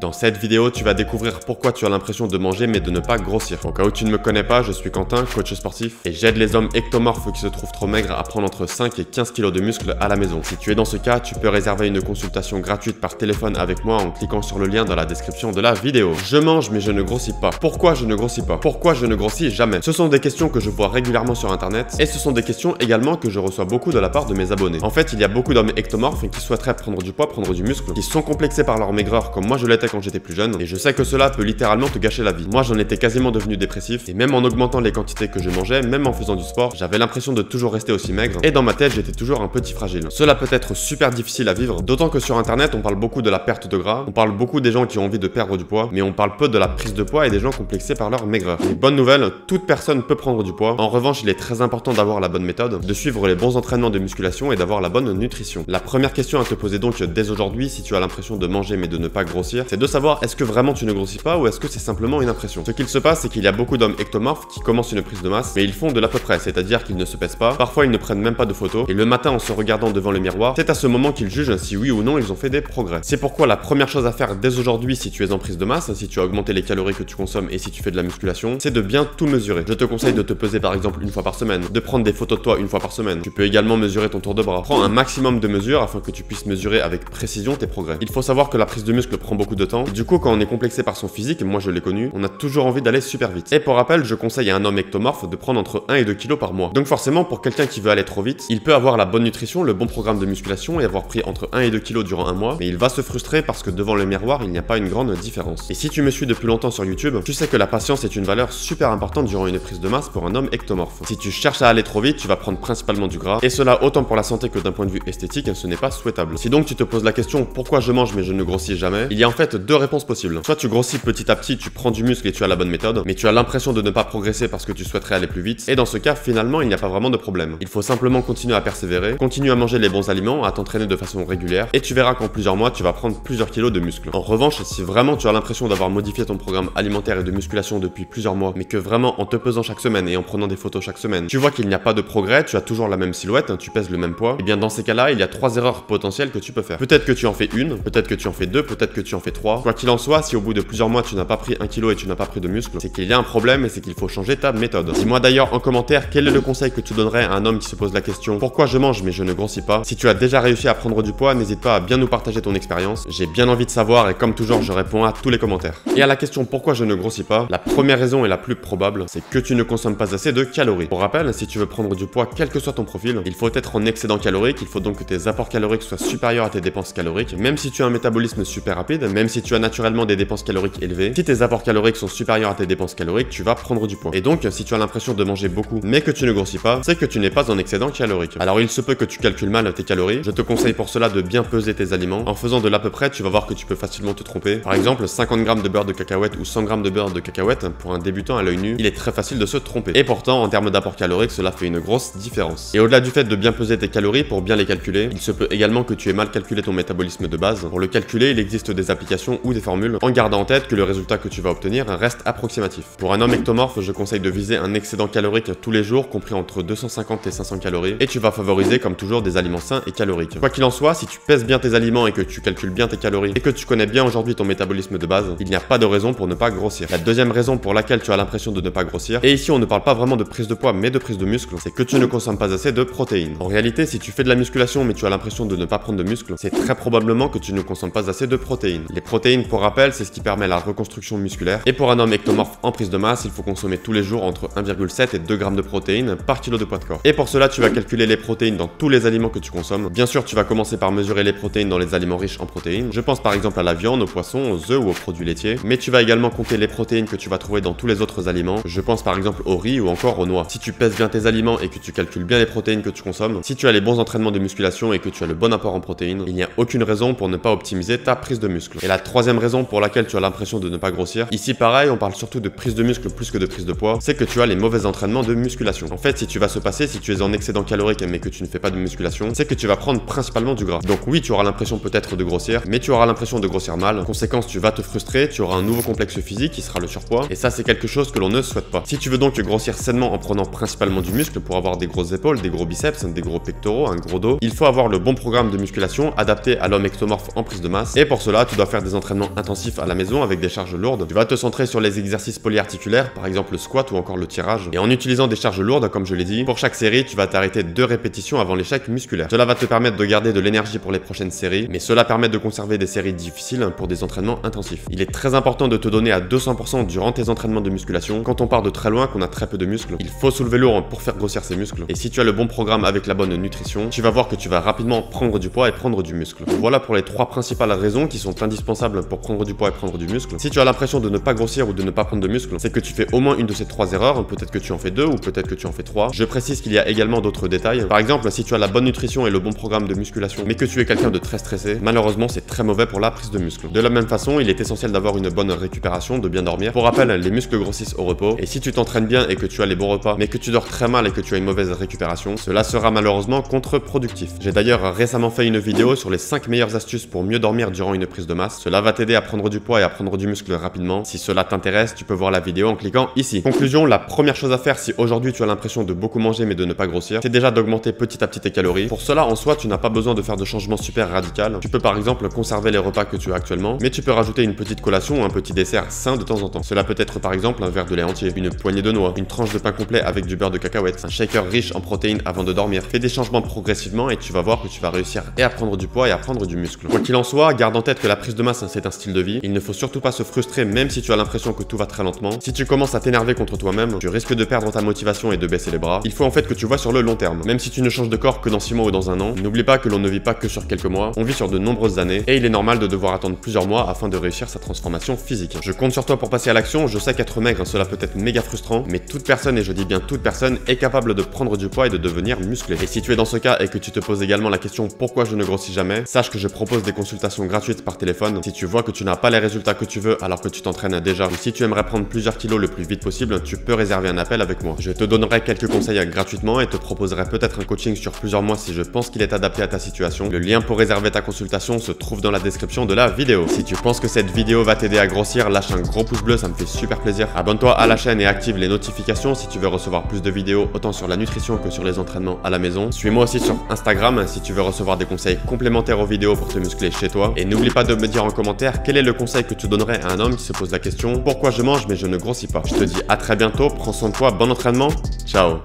Dans cette vidéo, tu vas découvrir pourquoi tu as l'impression de manger mais de ne pas grossir. Au cas où tu ne me connais pas, je suis Quentin, coach sportif, et j'aide les hommes ectomorphes qui se trouvent trop maigres à prendre entre 5 et 15 kg de muscles à la maison. Si tu es dans ce cas, tu peux réserver une consultation gratuite par téléphone avec moi en cliquant sur le lien dans la description de la vidéo. Je mange mais je ne grossis pas. Pourquoi je ne grossis pas? Pourquoi je ne grossis jamais? Ce sont des questions que je vois régulièrement sur internet, et ce sont des questions également que je reçois beaucoup de la part de mes abonnés. En fait, il y a beaucoup d'hommes ectomorphes qui souhaiteraient prendre du poids, prendre du muscle, qui sont complexés par leur maigreur comme moi je l'étais quand j'étais plus jeune, et je sais que cela peut littéralement te gâcher la vie. Moi j'en étais quasiment devenu dépressif, et même en augmentant les quantités que je mangeais, même en faisant du sport, j'avais l'impression de toujours rester aussi maigre, et dans ma tête j'étais toujours un petit fragile. Cela peut être super difficile à vivre, d'autant que sur internet on parle beaucoup de la perte de gras, on parle beaucoup des gens qui ont envie de perdre du poids, mais on parle peu de la prise de poids et des gens complexés par leur maigreur. Et bonne nouvelle, toute personne peut prendre du poids. En revanche, il est très important d'avoir la bonne méthode, de suivre les bons entraînements de musculation et d'avoir la bonne nutrition. La première question à te poser donc dès aujourd'hui, si tu as l'impression de manger mais de ne pas grossir, c'est de savoir est-ce que vraiment tu ne grossis pas ou est-ce que c'est simplement une impression. Ce qu'il se passe, c'est qu'il y a beaucoup d'hommes ectomorphes qui commencent une prise de masse, mais ils font de l'à peu près, c'est-à-dire qu'ils ne se pèsent pas, parfois ils ne prennent même pas de photos, et le matin en se regardant devant le miroir, c'est à ce moment qu'ils jugent si oui ou non ils ont fait des progrès. C'est pourquoi la première chose à faire dès aujourd'hui si tu es en prise de masse, si tu as augmenté les calories que tu consommes et si tu fais de la musculation, c'est de bien tout mesurer. Je te conseille de te peser par exemple une fois par semaine, de prendre des photos de toi une fois par semaine. Tu peux également mesurer ton tour de bras. Prends un maximum de mesures afin que tu puisses mesurer avec précision tes progrès. Il faut savoir que la prise de muscle prend beaucoup de temps, et du coup quand on est complexé par son physique, moi je l'ai connu, on a toujours envie d'aller super vite. Et pour rappel, je conseille à un homme ectomorphe de prendre entre 1 et 2 kg par mois. Donc forcément, pour quelqu'un qui veut aller trop vite, il peut avoir la bonne nutrition, le bon programme de musculation et avoir pris entre 1 et 2 kg durant un mois, mais il va se frustrer parce que devant le miroir, il n'y a pas une grande différence. Et si tu me suis depuis longtemps sur YouTube, tu sais que la patience est une valeur super importante durant une prise de masse pour un homme ectomorphe. Si tu cherches à aller trop vite, tu vas prendre principalement du gras, et cela autant pour la santé que d'un point de vue esthétique, ce n'est pas souhaitable. Si donc tu te poses la question pourquoi je mange mais je ne grossis jamais, il y a en fait deux réponses possibles. Soit tu grossis petit à petit, tu prends du muscle et tu as la bonne méthode, mais tu as l'impression de ne pas progresser parce que tu souhaiterais aller plus vite, et dans ce cas, finalement, il n'y a pas vraiment de problème. Il faut simplement continuer à persévérer, continuer à manger les bons aliments, à t'entraîner de façon régulière, et tu verras qu'en plusieurs mois, tu vas prendre plusieurs kilos de muscle. En revanche, si vraiment tu as l'impression d'avoir modifié ton programme alimentaire et de musculation depuis plusieurs mois, mais que vraiment en te pesant chaque semaine et en prenant des photos chaque semaine, tu vois qu'il n'y a pas de progrès, tu as toujours la même silhouette, tu pèses le même poids, et bien dans ces cas-là, il y a trois erreurs potentielles que tu peux faire. Peut-être que tu en fais une, peut-être que tu en fais deux, peut-être que tu en fais trois. Quoi qu'il en soit, si au bout de plusieurs mois tu n'as pas pris 1 kg et tu n'as pas pris de muscle, c'est qu'il y a un problème et c'est qu'il faut changer ta méthode. Dis-moi d'ailleurs en commentaire quel est le conseil que tu donnerais à un homme qui se pose la question pourquoi je mange mais je ne grossis pas. Si tu as déjà réussi à prendre du poids, n'hésite pas à bien nous partager ton expérience. J'ai bien envie de savoir et comme toujours, je réponds à tous les commentaires. Et à la question pourquoi je ne grossis pas, la première raison et la plus probable, c'est que tu ne consommes pas assez de calories. Pour rappel, si tu veux prendre du poids, quel que soit ton profil, il faut être en excédent calorique, il faut donc que tes apports caloriques soient supérieurs à tes dépenses caloriques, même si tu as un métabolisme super rapide, même si tu as naturellement des dépenses caloriques élevées. Si tes apports caloriques sont supérieurs à tes dépenses caloriques, tu vas prendre du poids. Et donc, si tu as l'impression de manger beaucoup, mais que tu ne grossis pas, c'est que tu n'es pas en excédent calorique. Alors il se peut que tu calcules mal tes calories, je te conseille pour cela de bien peser tes aliments. En faisant de l'à peu près, tu vas voir que tu peux facilement te tromper. Par exemple, 50 g de beurre de cacahuète ou 100 g de beurre de cacahuète, pour un débutant à l'œil nu, il est très facile de se tromper. Et pourtant, en termes d'apport calorique, cela fait une grosse différence. Et au-delà du fait de bien peser tes calories pour bien les calculer, il se peut également que tu aies mal calculé ton métabolisme de base. Pour le calculer, il existe des applications ou des formules, en gardant en tête que le résultat que tu vas obtenir reste approximatif. Pour un homme ectomorphe, je conseille de viser un excédent calorique tous les jours, compris entre 250 et 500 calories, et tu vas favoriser comme toujours des aliments sains et caloriques. Quoi qu'il en soit, si tu pèses bien tes aliments et que tu calcules bien tes calories, et que tu connais bien aujourd'hui ton métabolisme de base, il n'y a pas de raison pour ne pas grossir. La deuxième raison pour laquelle tu as l'impression de ne pas grossir, et ici on ne parle pas vraiment de prise de poids mais de prise de muscle, c'est que tu ne consommes pas assez de protéines. En réalité, si tu fais de la musculation mais tu as l'impression de ne pas prendre de muscle, c'est très probablement que tu ne consommes pas assez de protéines. Les protéines, pour rappel, c'est ce qui permet la reconstruction musculaire, et pour un homme ectomorphe en prise de masse, il faut consommer tous les jours entre 1,7 et 2 g de protéines par kilo de poids de corps. Et pour cela, tu vas calculer les protéines dans tous les aliments que tu consommes. Bien sûr, tu vas commencer par mesurer les protéines dans les aliments riches en protéines. Je pense par exemple à la viande, aux poissons, aux œufs ou aux produits laitiers. Mais tu vas également compter les protéines que tu vas trouver dans tous les autres aliments. Je pense par exemple au riz ou encore aux noix. Si tu pèses bien tes aliments et que tu calcules bien les protéines que tu consommes, si tu as les bons entraînements de musculation et que tu as le bon apport en protéines, il n'y a aucune raison pour ne pas optimiser ta prise de muscle. Et la troisième raison pour laquelle tu as l'impression de ne pas grossir, ici pareil, on parle surtout de prise de muscle plus que de prise de poids, c'est que tu as les mauvais entraînements de musculation. En fait, si tu vas se passer, si tu es en excédent calorique mais que tu ne fais pas de musculation, c'est que tu vas prendre principalement du gras. Donc oui, tu auras l'impression peut-être de grossir, mais tu auras l'impression de grossir mal. En conséquence, tu vas te frustrer, tu auras un nouveau complexe physique qui sera le surpoids, et ça c'est quelque chose que l'on ne souhaite pas. Si tu veux donc grossir sainement en prenant principalement du muscle pour avoir des grosses épaules, des gros biceps, des gros pectoraux, un gros dos, il faut avoir le bon programme de musculation adapté à l'homme ectomorphe en prise de masse, et pour cela, tu dois faire des entraînements intensifs à la maison avec des charges lourdes, tu vas te centrer sur les exercices polyarticulaires, par exemple le squat ou encore le tirage. Et en utilisant des charges lourdes, comme je l'ai dit, pour chaque série, tu vas t'arrêter 2 répétitions avant l'échec musculaire. Cela va te permettre de garder de l'énergie pour les prochaines séries, mais cela permet de conserver des séries difficiles pour des entraînements intensifs. Il est très important de te donner à 200% durant tes entraînements de musculation. Quand on part de très loin, qu'on a très peu de muscles, il faut soulever lourd pour faire grossir ses muscles. Et si tu as le bon programme avec la bonne nutrition, tu vas voir que tu vas rapidement prendre du poids et prendre du muscle. Voilà pour les 3 principales raisons qui sont indispensables pour prendre du poids et prendre du muscle. Si tu as l'impression de ne pas grossir ou de ne pas prendre de muscle, c'est que tu fais au moins une de ces 3 erreurs. Peut-être que tu en fais 2 ou peut-être que tu en fais 3. Je précise qu'il y a également d'autres détails. Par exemple, si tu as la bonne nutrition et le bon programme de musculation, mais que tu es quelqu'un de très stressé, malheureusement c'est très mauvais pour la prise de muscle. De la même façon, il est essentiel d'avoir une bonne récupération, de bien dormir. Pour rappel, les muscles grossissent au repos, et si tu t'entraînes bien et que tu as les bons repas, mais que tu dors très mal et que tu as une mauvaise récupération, cela sera malheureusement contre-productif. J'ai d'ailleurs récemment fait une vidéo sur les 5 meilleures astuces pour mieux dormir durant une prise de masse. Cela va t'aider à prendre du poids et à prendre du muscle rapidement. Si cela t'intéresse, tu peux voir la vidéo en cliquant ici. Conclusion, la première chose à faire si aujourd'hui tu as l'impression de beaucoup manger mais de ne pas grossir, c'est déjà d'augmenter petit à petit tes calories. Pour cela, en soi, tu n'as pas besoin de faire de changements super radical. Tu peux par exemple conserver les repas que tu as actuellement, mais tu peux rajouter une petite collation ou un petit dessert sain de temps en temps. Cela peut être par exemple un verre de lait entier, une poignée de noix, une tranche de pain complet avec du beurre de cacahuète, un shaker riche en protéines avant de dormir. Fais des changements progressivement et tu vas voir que tu vas réussir et à prendre du poids et à prendre du muscle. Quoi qu'il en soit, garde en tête que la prise de masse c'est un style de vie. Il ne faut surtout pas se frustrer même si tu as l'impression que tout va très lentement. Si tu commences à t'énerver contre toi-même, tu risques de perdre ta motivation et de baisser les bras. Il faut en fait que tu vois sur le long terme. Même si tu ne changes de corps que dans 6 mois ou dans un an, n'oublie pas que l'on ne vit pas que sur quelques mois, on vit sur de nombreuses années et il est normal de devoir attendre plusieurs mois afin de réussir sa transformation physique. Je compte sur toi pour passer à l'action. Je sais qu'être maigre cela peut être méga frustrant, mais toute personne, et je dis bien toute personne, est capable de prendre du poids et de devenir musclé. Et si tu es dans ce cas et que tu te poses également la question pourquoi je ne grossis jamais, sache que je propose des consultations gratuites par téléphone. Si tu vois que tu n'as pas les résultats que tu veux alors que tu t'entraînes déjà, ou si tu aimerais prendre plusieurs kilos le plus vite possible, tu peux réserver un appel avec moi. Je te donnerai quelques conseils gratuitement et te proposerai peut-être un coaching sur plusieurs mois si je pense qu'il est adapté à ta situation. Le lien pour réserver ta consultation se trouve dans la description de la vidéo. Si tu penses que cette vidéo va t'aider à grossir, lâche un gros pouce bleu, ça me fait super plaisir. Abonne-toi à la chaîne et active les notifications si tu veux recevoir plus de vidéos autant sur la nutrition que sur les entraînements à la maison. Suis-moi aussi sur Instagram si tu veux recevoir des conseils complémentaires aux vidéos pour te muscler chez toi. Et n'oublie pas de me dire en commentaire quel est le conseil que tu donnerais à un homme qui se pose la question pourquoi je mange mais je ne grossis pas. Je te dis à très bientôt, prends soin de toi, bon entraînement, ciao.